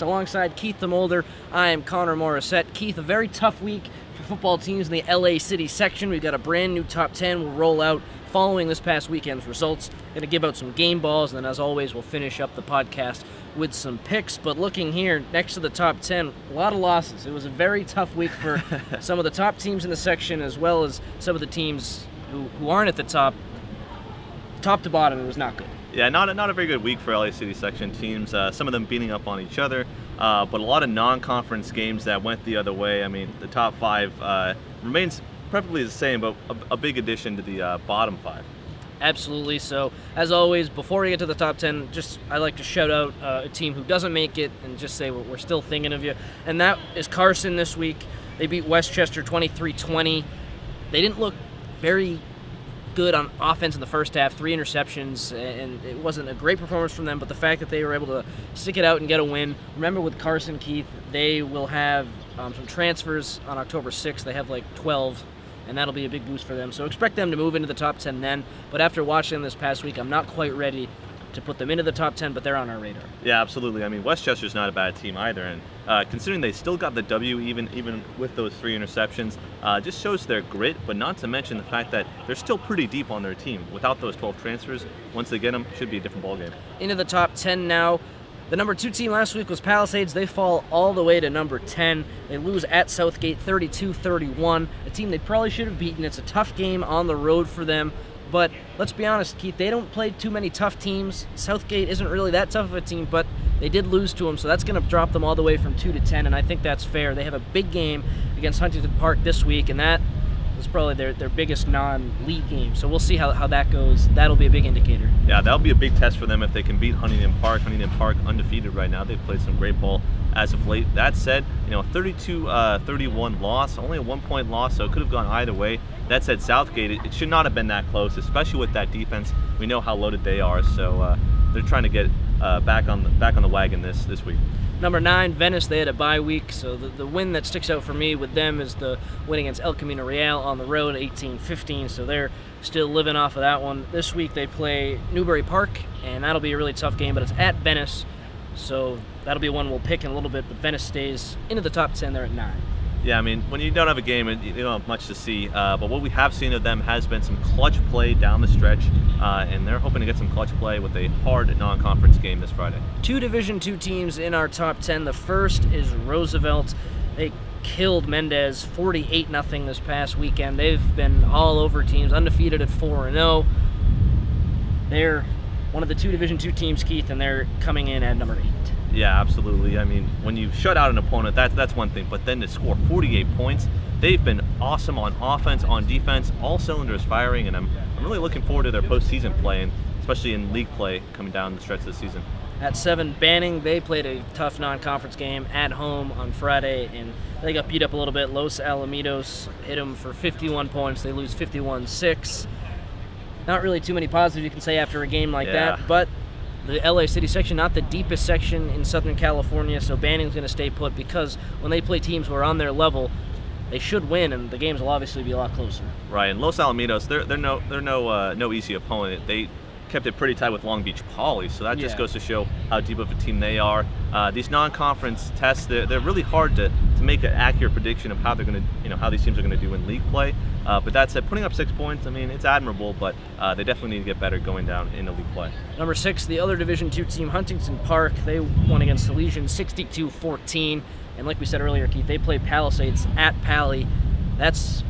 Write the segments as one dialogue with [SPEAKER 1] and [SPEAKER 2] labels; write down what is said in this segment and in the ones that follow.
[SPEAKER 1] Alongside Keith the Molder, I am Connor Morissette. Keith, a very tough week for football teams in the LA City section. We've got a brand new top 10 we'll roll out following this past weekend's results. Going to give out some game balls, and then as always, we'll finish up the podcast with some picks. But looking here, next to the top 10, a lot of losses. It was a very tough week for some of the top teams in the section, as well as some of the teams who aren't at the top. Top to bottom, it was not good.
[SPEAKER 2] Yeah, not a very good week for LA City section teams. Some of them beating up on each other, but a lot of non-conference games that went the other way. I mean, the top five remains perfectly the same, but a big addition to the bottom five.
[SPEAKER 1] Absolutely. So, as always, before we get to the top 10, I'd like to shout out a team who doesn't make it and just say we're still thinking of you. And that is Carson this week. They beat Westchester 23-20. They didn't look very good on offense in the first half, 3 interceptions, and it wasn't a great performance from them, but the fact that they were able to stick it out and get a win. Remember with Carson, Keith, they will have some transfers on October 6th. They have like 12, and that'll be a big boost for them. So expect them to move into the top 10 then, but after watching them this past week, I'm not quite ready to put them into the top 10, but they're on our radar.
[SPEAKER 2] Yeah, absolutely. I mean, Westchester's not a bad team either, and considering they still got the W even with those 3 interceptions, just shows their grit, but not to mention the fact that they're still pretty deep on their team. Without those 12 transfers, once they get them, should be a different ballgame.
[SPEAKER 1] Into the top 10 now. The number 2 team last week was Palisades. They fall all the way to number 10. They lose at Southgate 32-31, a team they probably should have beaten. It's a tough game on the road for them. But let's be honest, Keith, they don't play too many tough teams. Southgate isn't really that tough of a team, but they did lose to them, so that's going to drop them all the way from 2 to 10, and I think that's fair. They have a big game against Huntington Park this week, and that is probably their biggest non-league game. So we'll see how that goes. That'll be a big indicator.
[SPEAKER 2] Yeah, that'll be a big test for them if they can beat Huntington Park. Huntington Park undefeated right now. They've played some great ball as of late. That said, 32-31 loss, only a 1-point loss, so it could have gone either way. That said, Southgate, it should not have been that close, especially with that defense. We know how loaded they are, so they're trying to get back on the wagon this week.
[SPEAKER 1] Number 9, Venice, they had a bye week, so the win that sticks out for me with them is the win against El Camino Real on the road, 18-15, so they're still living off of that one. This week they play Newbury Park, and that'll be a really tough game, but it's at Venice, so that'll be one we'll pick in a little bit, but Venice stays into the top 10. They're at 9.
[SPEAKER 2] Yeah, I mean, when you don't have a game, you don't have much to see. But what we have seen of them has been some clutch play down the stretch, and they're hoping to get some clutch play with a hard non-conference game this Friday. 2
[SPEAKER 1] Division II teams in our top 10. The first is Roosevelt. They killed Mendez 48-0 this past weekend. They've been all over teams, undefeated at 4-0. They're one of the 2 Division II teams, Keith, and they're coming in at number 8.
[SPEAKER 2] Yeah, absolutely. I mean, when you shut out an opponent, that's one thing, but then to score 48 points, they've been awesome on offense, on defense, all cylinders firing, and I'm really looking forward to their postseason play, and especially in league play coming down the stretch of the season.
[SPEAKER 1] At 7, Banning, they played a tough non-conference game at home on Friday, and they got beat up a little bit. Los Alamitos hit them for 51 points. They lose 51-6. Not really too many positives you can say after a game like that, but the LA City section, not the deepest section in Southern California, so Banning's going to stay put because when they play teams who are on their level, they should win, and the games will obviously be a lot closer.
[SPEAKER 2] Right, and Los Alamitos, they're no easy opponent. They kept it pretty tight with Long Beach Poly, so that just goes to show how deep of a team they are. These non-conference tests, they're really hard to make an accurate prediction of how they're going to, how these teams are going to do in league play. But that said, putting up 6 points, I mean, it's admirable, but they definitely need to get better going down in the league play.
[SPEAKER 1] Number 6, the other Division II team, Huntington Park, they won against Salesian 62-14, and like we said earlier, Keith, they play Palisades at Pali. That's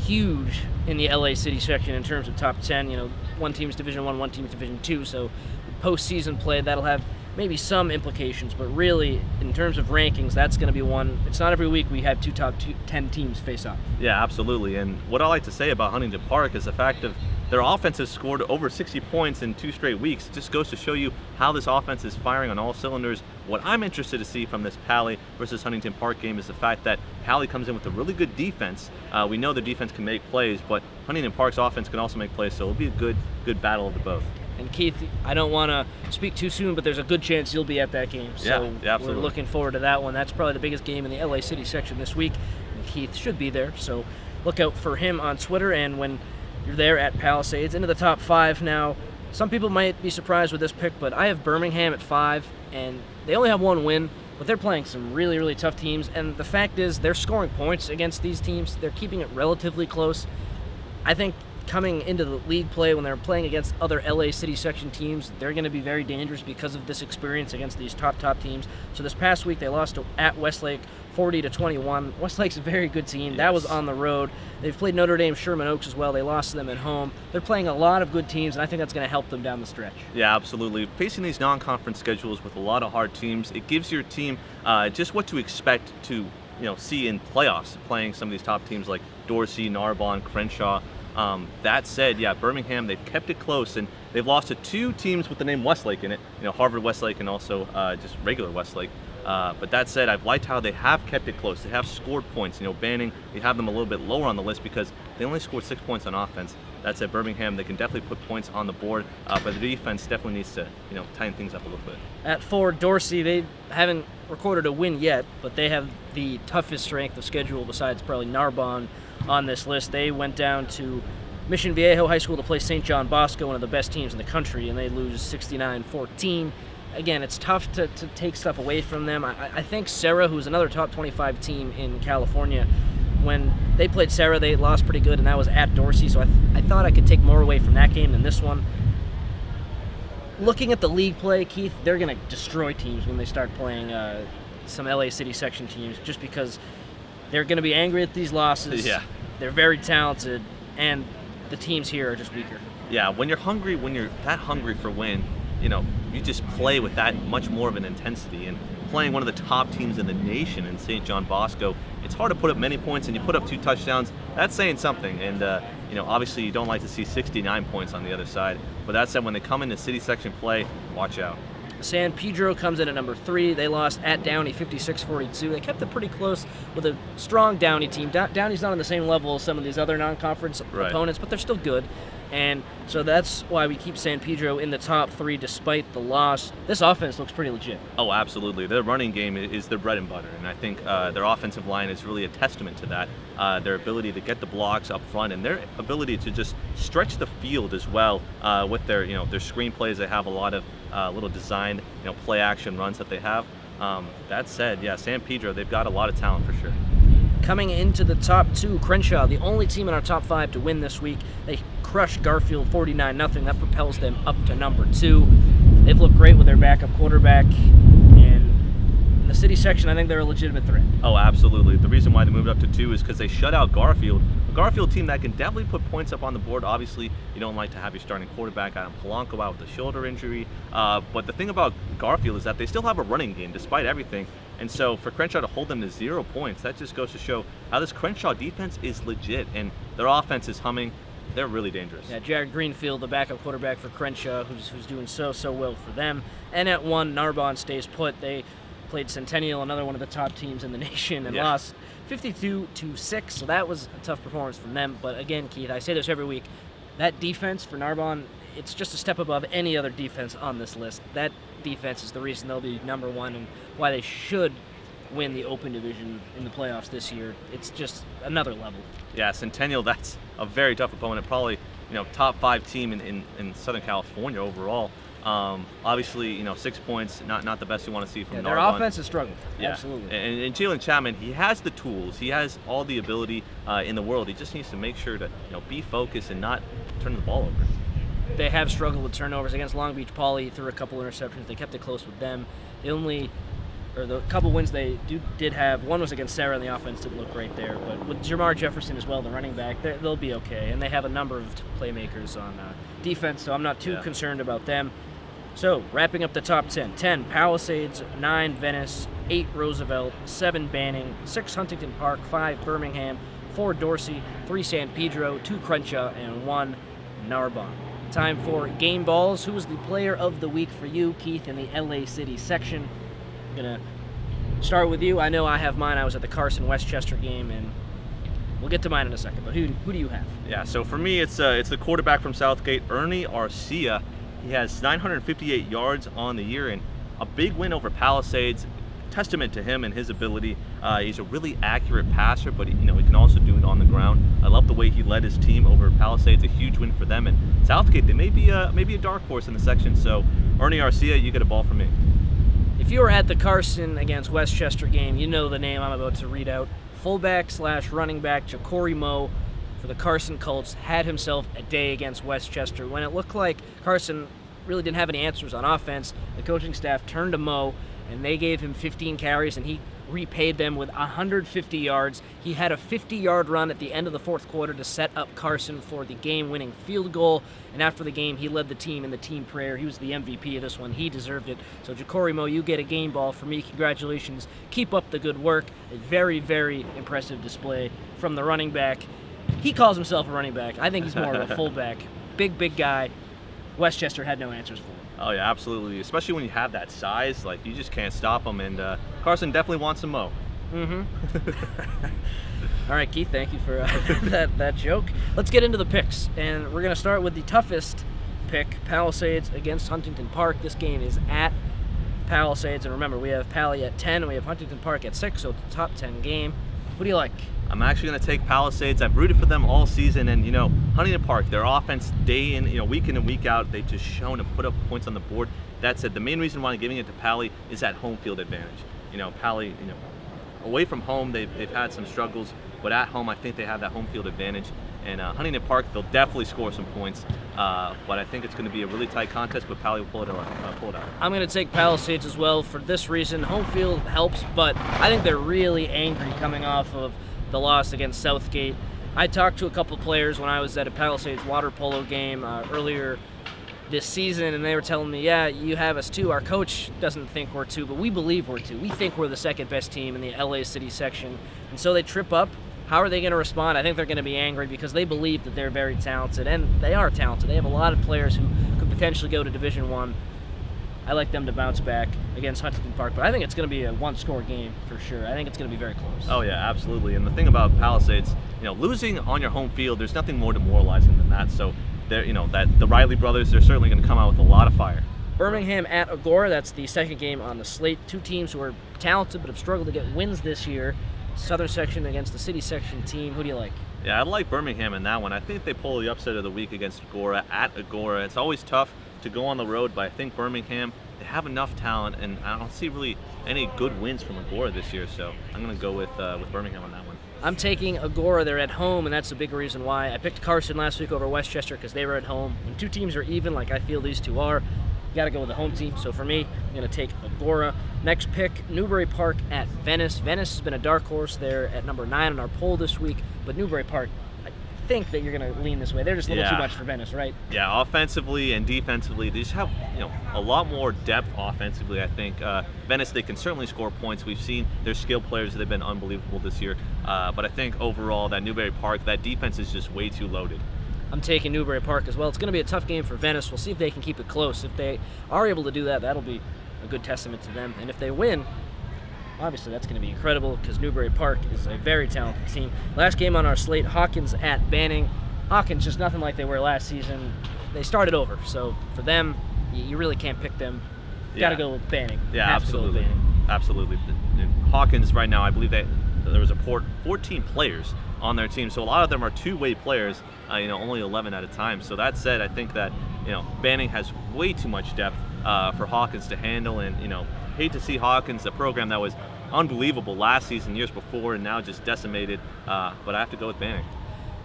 [SPEAKER 1] huge in the LA City section in terms of top 10. One team's Division I, one team's Division II, so postseason play, that'll have maybe some implications, but really, in terms of rankings, that's going to be one. It's not every week we have 2 top 10 teams face off.
[SPEAKER 2] Yeah, absolutely. And what I like to say about Huntington Park is the fact of their offense has scored over 60 points in 2 straight weeks. It just goes to show you how this offense is firing on all cylinders. What I'm interested to see from this Pali versus Huntington Park game is the fact that Pali comes in with a really good defense. We know the defense can make plays, but Huntington Park's offense can also make plays, so it'll be a good battle of the both.
[SPEAKER 1] And Keith, I don't want to speak too soon, but there's a good chance you'll be at that game. So
[SPEAKER 2] yeah, absolutely.
[SPEAKER 1] We're looking forward to that one. That's probably the biggest game in the LA City section this week. And Keith should be there, so look out for him on Twitter and when you're there at Palisades. Into the top 5 now. Some people might be surprised with this pick, but I have Birmingham at 5, and they only have 1 win, but they're playing some really, really tough teams. And the fact is, they're scoring points against these teams. They're keeping it relatively close. I think coming into the league play, when they're playing against other LA City Section teams, they're going to be very dangerous because of this experience against these top teams. So this past week, they lost at Westlake 40-21. Westlake's a very good team.
[SPEAKER 2] Yes.
[SPEAKER 1] That was on the road. They've played Notre Dame Sherman Oaks as well. They lost to them at home. They're playing a lot of good teams, and I think that's going to help them down the stretch.
[SPEAKER 2] Yeah, absolutely. Facing these non-conference schedules with a lot of hard teams, it gives your team just what to expect to see in playoffs, playing some of these top teams like Dorsey, Narbonne, Crenshaw. That said, yeah, Birmingham, they've kept it close, and they've lost to 2 teams with the name Westlake in it, Harvard Westlake and also just regular Westlake. But that said, I've liked how they have kept it close. They have scored points. Banning, we have them a little bit lower on the list because they only scored 6 points on offense. That said, Birmingham, they can definitely put points on the board, but the defense definitely needs to, tighten things up a little bit.
[SPEAKER 1] At 4, Dorsey, they haven't recorded a win yet, but they have the toughest strength of schedule besides probably Narbonne on this list. They went down to Mission Viejo High School to play St. John Bosco, one of the best teams in the country, and they lose 69-14. Again, it's tough to take stuff away from them. I think Serra, who's another top 25 team in California, when they played Serra, they lost pretty good, and that was at Dorsey, so I thought I could take more away from that game than this one. Looking at the league play, Keith, they're going to destroy teams when they start playing some LA City Section teams, just because they're going to be angry at these losses.
[SPEAKER 2] Yeah.
[SPEAKER 1] They're very talented, and the teams here are just weaker.
[SPEAKER 2] Yeah, when you're hungry, when you're that hungry for win, you just play with that much more of an intensity. And playing one of the top teams in the nation in St. John Bosco, it's hard to put up many points, and you put up 2 touchdowns. That's saying something. And obviously you don't like to see 69 points on the other side. But that said, when they come into city section play, watch out.
[SPEAKER 1] San Pedro comes in at number 3. They lost at Downey 56-42. They kept it pretty close with a strong Downey team. Downey's not on the same level as some of these other non-conference opponents, but they're still good. And so that's why we keep San Pedro in the top 3 despite the loss. This offense looks pretty legit.
[SPEAKER 2] Oh, absolutely. Their running game is their bread and butter, and I think their offensive line is really a testament to that. Their ability to get the blocks up front and their ability to just stretch the field as well with their their screenplays. They have a lot of little designed play action runs that they have. That said, yeah, San Pedro, they've got a lot of talent for sure.
[SPEAKER 1] Coming into the top 2, Crenshaw, the only team in our top 5 to win this week. They crushed Garfield 49-0. That propels them up to number 2. They've looked great with their backup quarterback, and in the city section, I think they're a legitimate threat.
[SPEAKER 2] Oh, absolutely. The reason why they moved up to 2 is because they shut out Garfield. A Garfield team that can definitely put points up on the board. Obviously, you don't like to have your starting quarterback, Adam Polanco, out with a shoulder injury. But the thing about Garfield is that they still have a running game despite everything. And so for Crenshaw to hold them to 0 points, that just goes to show how this Crenshaw defense is legit, and their offense is humming. They're really dangerous.
[SPEAKER 1] Yeah, Jared Greenfield, the backup quarterback for Crenshaw, who's doing so well for them. And at 1, Narbonne stays put. They played Centennial, another one of the top teams in the nation, and lost 52-6. So that was a tough performance from them. But again, Keith, I say this every week, that defense for Narbonne, it's just a step above any other defense on this list. That defense is the reason they'll be number 1 and why they should win the Open Division in the playoffs this year. It's just another level.
[SPEAKER 2] Yeah, Centennial, that's a very tough opponent. Probably, top 5 team in Southern California overall. Obviously, 6 points, not the best you want to see from
[SPEAKER 1] their
[SPEAKER 2] Narbonne.
[SPEAKER 1] offense is struggling.
[SPEAKER 2] Yeah.
[SPEAKER 1] Absolutely.
[SPEAKER 2] And Jalen Chapman, he has the tools. He has all the ability in the world. He just needs to make sure to be focused and not turn the ball over.
[SPEAKER 1] They have struggled with turnovers against Long Beach Poly. Threw a couple interceptions. They kept it close with them. The couple wins they did have, one was against Serra, and the offense didn't look great there. But with Jamar Jefferson as well, the running back, they'll be okay. And they have a number of playmakers on defense, so I'm not too concerned about them. So, wrapping up the top 10. 10, Palisades. 9, Venice. 8, Roosevelt. 7, Banning. 6, Huntington Park. 5, Birmingham. 4, Dorsey. 3, San Pedro. 2, Crenshaw. And 1, Narbonne. Time for Game Balls. Who was the player of the week for you, Keith, in the LA City section? I'm going to start with you. I know I have mine. I was at the Carson-Westchester game, and we'll get to mine in a second. But who do you have?
[SPEAKER 2] Yeah, so for me, it's the quarterback from Southgate, Ernie Arcia. He has 958 yards on the year and a big win over Palisades. Testament to him and his ability. He's a really accurate passer, but he can also do it on the ground. I love the way he led his team over Palisades. A huge win for them. And Southgate, they may be a dark horse in the section. So Ernie Arcia, you get a ball from me.
[SPEAKER 1] If you were at the Carson against Westchester game, you know the name I'm about to read out. Fullback / running back Ja'Cory Moe for the Carson Colts had himself a day against Westchester. When it looked like Carson really didn't have any answers on offense, the coaching staff turned to Moe, and they gave him 15 carries, and he repaid them with 150 yards. He had a 50-yard run at the end of the fourth quarter to set up Carson for the game-winning field goal, and after the game, he led the team in the team prayer. He was the MVP of this one. He deserved it. So, Ja'Cory Moe, you get a game ball from me. Congratulations. Keep up the good work. A very, very impressive display from the running back. He calls himself a running back. I think he's more of a fullback. Big guy. Westchester had no answers for him.
[SPEAKER 2] Oh yeah, absolutely. Especially when you have that size, like you just can't stop him. And Carson definitely wants some Moe.
[SPEAKER 1] All right, Keith, thank you for that joke. Let's get into the picks, and we're going to start with the toughest pick, Palisades against Huntington Park. This game is at Palisades, and remember, we have Pally at 10, and we have Huntington Park at 6, so it's a top 10 game. What do you like?
[SPEAKER 2] I'm actually going to take Palisades. I've rooted for them all season, and Huntington Park, their offense day in, week in and week out, they've just shown to put up points on the board. That said, the main reason why I'm giving it to Pally is that home field advantage. Pally, away from home they've had some struggles, but at home I think they have that home field advantage. And Huntington Park, they'll definitely score some points, but I think it's going to be a really tight contest, but Pally will pull it out.
[SPEAKER 1] I'm going to take Palisades as well for this reason. Home field helps, but I think they're really angry coming off of the loss against Southgate. I talked to a couple players when I was at a Palisades water polo game earlier this season, and they were telling me, yeah, you have us too. Our coach doesn't think we're two, but we believe we're two. We think we're the second best team in the LA City section. And so they trip up. How are they going to respond? I think they're going to be angry because they believe that they're very talented, and they are talented. They have a lot of players who could potentially go to Division I. I like them to bounce back against Huntington Park, but I think it's going to be a one-score game for sure. I think it's going to be very close.
[SPEAKER 2] Oh yeah, absolutely. And the thing about Palisades, losing on your home field, there's nothing more demoralizing than that. So that the Riley brothers, they're certainly going to come out with a lot of fire.
[SPEAKER 1] Birmingham at Agora, that's the second game on the slate. Two teams who are talented but have struggled to get wins this year. Southern section against the city section team. Who do you like?
[SPEAKER 2] Yeah, I like Birmingham in that one. I think they pull the upset of the week against Agora at Agora. It's always tough to go on the road, but I think Birmingham, they have enough talent, and I don't see really any good wins from Agora this year, so I'm going to go with Birmingham on that one.
[SPEAKER 1] I'm taking Agora. They're at home, and that's a big reason why. I picked Carson last week over Westchester because they were at home. When two teams are even, like I feel these two are, you got to go with the home team. So for me, I'm going to take Agora. Next pick, Newbury Park at Venice. Venice has been a dark horse. They're at number 9 on our poll this week, but Newbury Park, I think that you're going to lean this way. They're just a little too much for Venice, right?
[SPEAKER 2] Yeah, offensively and defensively, they just have a lot more depth offensively, I think. Venice, they can certainly score points. We've seen their skill players, they've been unbelievable this year. But I think overall that Newbury Park, that defense is just way too loaded.
[SPEAKER 1] I'm taking Newbury Park as well. It's going to be a tough game for Venice. We'll see if they can keep it close. If they are able to do that, that'll be a good testament to them. And if they win, obviously that's going to be incredible because Newbury Park is a very talented team. Last game on our slate, Hawkins at Banning. Hawkins just nothing like they were last season. They started over, so for them, you really can't pick them. You got to go with Banning.
[SPEAKER 2] Yeah, absolutely. Absolutely. Hawkins right now, I believe that there was 14 players on their team, so a lot of them are two-way players, only 11 at a time. So that said, I think that Banning has way too much depth for Hawkins to handle, and hate to see Hawkins, a program that was unbelievable last season, years before, and now just decimated, but I have to go with Banning.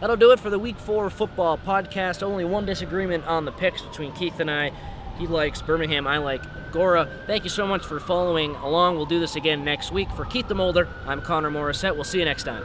[SPEAKER 1] That'll do it for the Week 4 football podcast. Only one disagreement on the picks between Keith and I. He likes Birmingham, I like Agora. Thank you so much for following along. We'll do this again next week. For Keith DeMolder, I'm Connor Morissette. We'll see you next time.